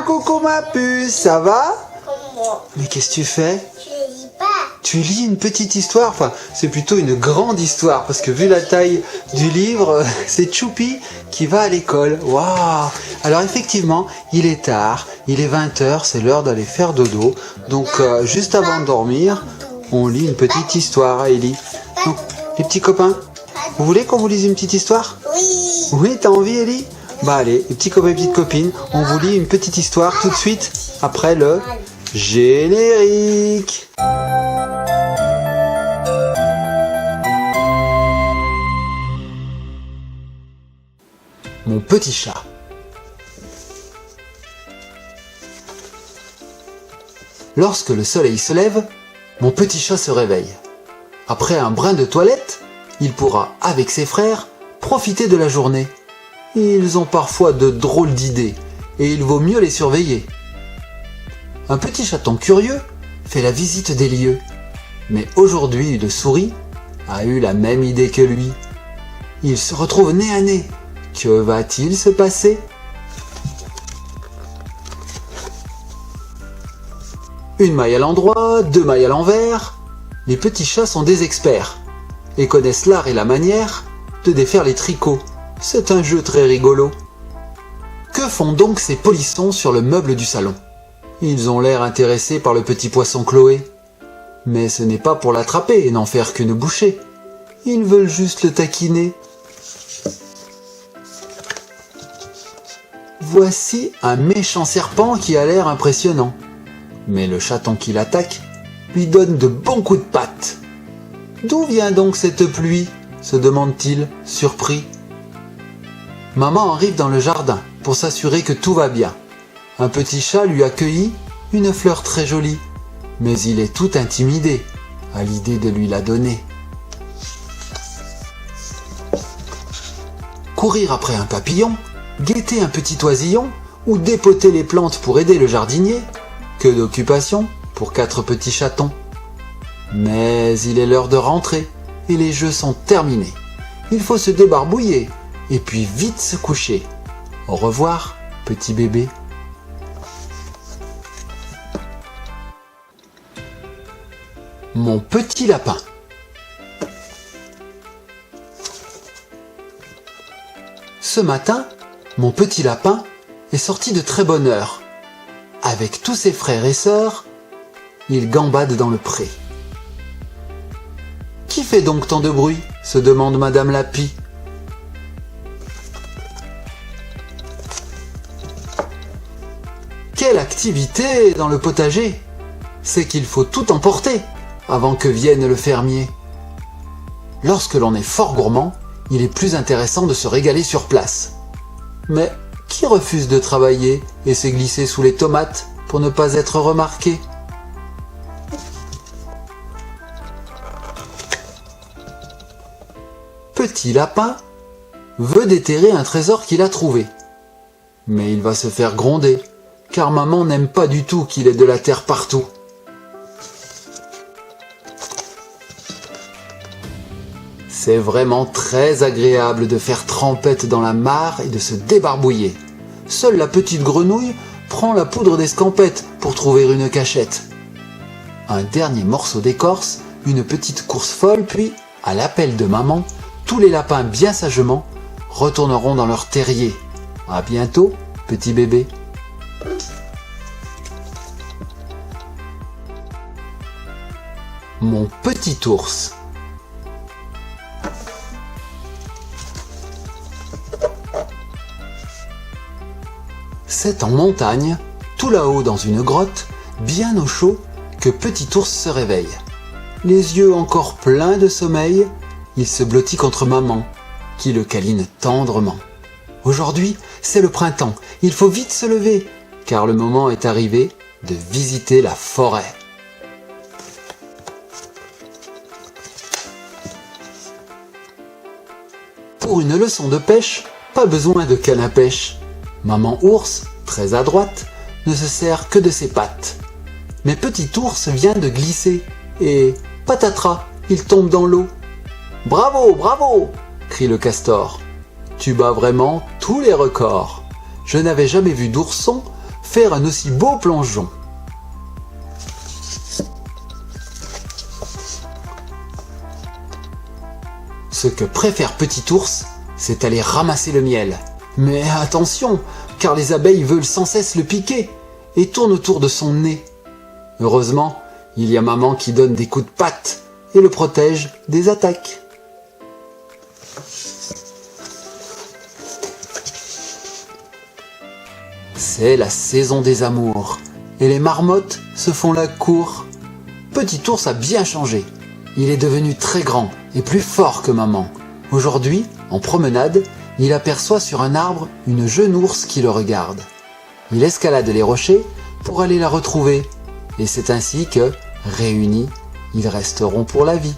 coucou ma puce, ça va? Comment? Mais qu'est-ce que tu fais? Je lis pas. Tu lis une petite histoire, enfin c'est plutôt une grande histoire parce que vu la taille du livre, c'est Choupi qui va à l'école. Waouh! Alors effectivement, il est tard, il est 20h, c'est l'heure d'aller faire dodo. Donc juste avant de dormir, on lit une petite histoire à Ellie. Donc les petits copains, vous voulez qu'on vous lise une petite histoire? Oui. Oui, t'as envie Ellie? Bah allez, les petits copains et petites copines, on vous lit une petite histoire tout de suite après le générique. Mon petit chat. Lorsque le soleil se lève, mon petit chat se réveille. Après un brin de toilette, il pourra, avec ses frères, profiter de la journée. Ils ont parfois de drôles d'idées et il vaut mieux les surveiller. Un petit chaton curieux fait la visite des lieux. Mais aujourd'hui, le souris a eu la même idée que lui. Il se retrouve nez à nez. Que va-t-il se passer? Une maille à l'endroit, deux mailles à l'envers. Les petits chats sont des experts et connaissent l'art et la manière de défaire les tricots. C'est un jeu très rigolo. Que font donc ces polissons sur le meuble du salon? Ils ont l'air intéressés par le petit poisson Chloé. Mais ce n'est pas pour l'attraper et n'en faire qu'une bouchée. Ils veulent juste le taquiner. Voici un méchant serpent qui a l'air impressionnant. Mais le chaton qui l'attaque lui donne de bons coups de patte. D'où vient donc cette pluie? Se demande-t-il, surpris. Maman arrive dans le jardin pour s'assurer que tout va bien. Un petit chat lui a cueilli une fleur très jolie, mais il est tout intimidé à l'idée de lui la donner. Courir après un papillon, guetter un petit oisillon ou dépoter les plantes pour aider le jardinier, que d'occupation pour 4 petits chatons. Mais il est l'heure de rentrer et les jeux sont terminés. Il faut se débarbouiller et puis vite se coucher. Au revoir, petit bébé. Mon petit lapin. Ce matin, mon petit lapin est sorti de très bonne heure. Avec tous ses frères et sœurs, il gambade dans le pré. Qui fait donc tant de bruit? Se demande Madame Lapi. Quelle activité dans le potager! C'est qu'il faut tout emporter avant que vienne le fermier. Lorsque l'on est fort gourmand, il est plus intéressant de se régaler sur place. Mais qui refuse de travailler et s'est glissé sous les tomates pour ne pas être remarqué? Petit lapin veut déterrer un trésor qu'il a trouvé. Mais il va se faire gronder, car maman n'aime pas du tout qu'il ait de la terre partout. C'est vraiment très agréable de faire trempette dans la mare et de se débarbouiller. Seule la petite grenouille prend la poudre d'escampette pour trouver une cachette. Un dernier morceau d'écorce, une petite course folle, puis, à l'appel de maman, tous les lapins bien sagement retourneront dans leur terrier. À bientôt, petit bébé. Mon petit ours. C'est en montagne, tout là-haut dans une grotte, bien au chaud, que Petit Ours se réveille. Les yeux encore pleins de sommeil, il se blottit contre maman, qui le câline tendrement. Aujourd'hui, c'est le printemps, il faut vite se lever, car le moment est arrivé de visiter la forêt. Pour une leçon de pêche, pas besoin de canne à pêche. Maman ours, très adroite, ne se sert que de ses pattes. Mais Petit Ours vient de glisser et, patatras, il tombe dans l'eau. « Bravo, bravo !» crie le castor. « Tu bats vraiment tous les records. Je n'avais jamais vu d'ourson faire un aussi beau plongeon. Ce que préfère Petit Ours, c'est aller ramasser le miel. Mais attention, car les abeilles veulent sans cesse le piquer et tournent autour de son nez. Heureusement, il y a maman qui donne des coups de patte et le protège des attaques. C'est la saison des amours et les marmottes se font la cour. Petit Ours a bien changé. Il est devenu très grand et plus fort que maman. Aujourd'hui, en promenade, il aperçoit sur un arbre une jeune ours qui le regarde. Il escalade les rochers pour aller la retrouver. Et c'est ainsi que, réunis, ils resteront pour la vie.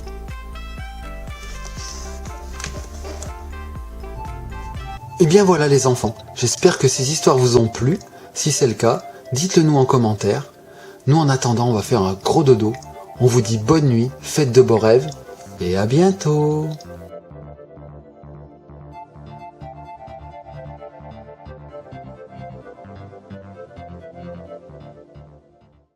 Et bien voilà les enfants, j'espère que ces histoires vous ont plu. Si c'est le cas, dites-le nous en commentaire. Nous en attendant, on va faire un gros dodo. On vous dit bonne nuit, faites de beaux rêves et à bientôt.